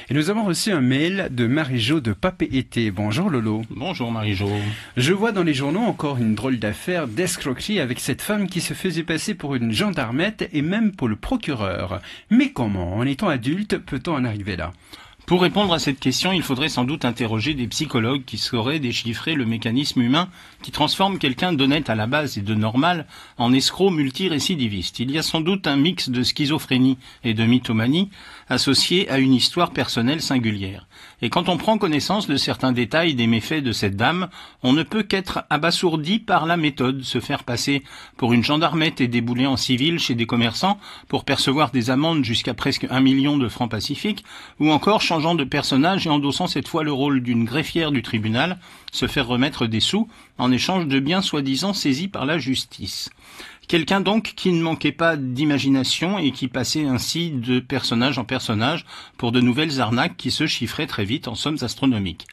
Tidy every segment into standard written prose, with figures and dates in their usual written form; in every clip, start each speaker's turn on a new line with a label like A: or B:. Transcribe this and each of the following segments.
A: Et nous avons reçu un mail de Marie-Jo de Papeete. Bonjour Lolo.
B: Bonjour Marie-Jo.
A: Je vois dans les journaux encore une drôle d'affaire d'escroquerie avec cette femme qui se faisait passer pour une gendarmette et même pour le procureur. Mais comment, en étant adulte, peut-on en arriver là ?
B: Pour répondre à cette question, il faudrait sans doute interroger des psychologues qui sauraient déchiffrer le mécanisme humain qui transforme quelqu'un d'honnête à la base et de normal en escroc multirécidiviste. Il y a sans doute un mix de schizophrénie et de mythomanie associé à une histoire personnelle singulière. Et quand on prend connaissance de certains détails des méfaits de cette dame, on ne peut qu'être abasourdi par la méthode, se faire passer pour une gendarmette et débouler en civil chez des commerçants pour percevoir des amendes jusqu'à presque 1 million de francs pacifiques, ou encore changeant de personnage et endossant cette fois le rôle d'une greffière du tribunal, se faire remettre des sous en échange de biens soi-disant saisis par la justice. Quelqu'un donc qui ne manquait pas d'imagination et qui passait ainsi de personnage en personnage pour de nouvelles arnaques qui se chiffraient très vite en sommes astronomiques.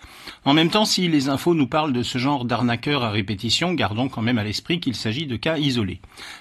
B: En même temps, si les infos nous parlent de ce genre d'arnaqueurs à répétition, gardons quand même à l'esprit qu'il s'agit de cas isolés.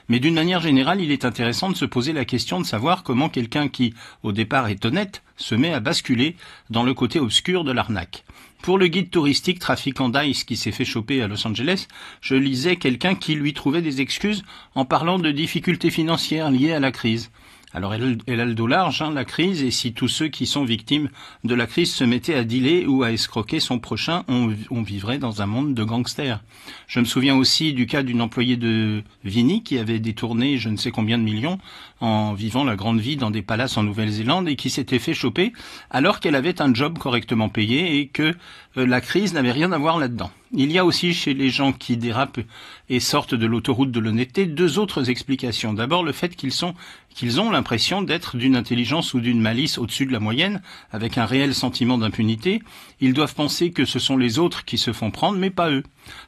B: Mais d'une manière générale, il est intéressant de se poser la question de savoir comment quelqu'un qui, au départ, est honnête, se met à basculer dans le côté obscur de l'arnaque. Pour le guide touristique trafiquant d'ice qui s'est fait choper à Los Angeles, je lisais quelqu'un qui lui trouvait des excuses en parlant de difficultés financières liées à la crise. Alors elle a le dos large, la crise, et si tous ceux qui sont victimes de la crise se mettaient à dealer ou à escroquer son prochain, on vivrait dans un monde de gangsters. Je me souviens aussi du cas d'une employée de Vini qui avait détourné je ne sais combien de millions en vivant la grande vie dans des palaces en Nouvelle-Zélande et qui s'était fait choper alors qu'elle avait un job correctement payé et que la crise n'avait rien à voir là-dedans. Il y a aussi chez les gens qui dérapent et sortent de l'autoroute de l'honnêteté deux autres explications. D'abord le fait qu'ils ont l'impression d'être d'une intelligence ou d'une malice au-dessus de la moyenne, avec un réel sentiment d'impunité. Ils doivent penser que ce sont les autres qui se font prendre, mais pas eux.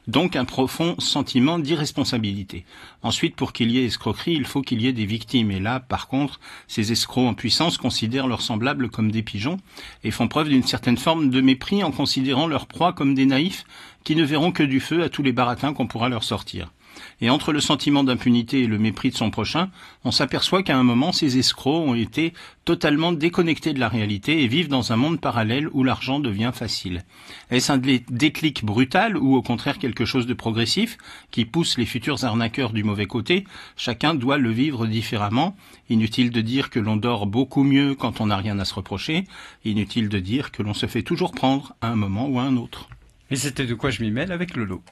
B: Donc un profond sentiment d'irresponsabilité. Ensuite, pour qu'il y ait escroquerie, il faut qu'il y ait des victimes. Et là, par contre, ces escrocs en puissance considèrent leurs semblables comme des pigeons et font preuve d'une certaine forme de mépris en considérant leurs proies comme des naïfs qui ne verront que du feu à tous les baratins qu'on pourra leur sortir. Et entre le sentiment d'impunité et le mépris de son prochain, on s'aperçoit qu'à un moment, ces escrocs ont été totalement déconnectés de la réalité et vivent dans un monde parallèle où l'argent devient facile. Est-ce un déclic brutal ou au contraire quelque chose de progressif qui pousse les futurs arnaqueurs du mauvais côté? Chacun doit le vivre différemment. Inutile de dire que l'on dort beaucoup mieux quand on n'a rien à se reprocher. Inutile de dire que l'on se fait toujours prendre à un moment ou à un autre.
A: Et c'était de quoi je m'y mêle avec Lolo.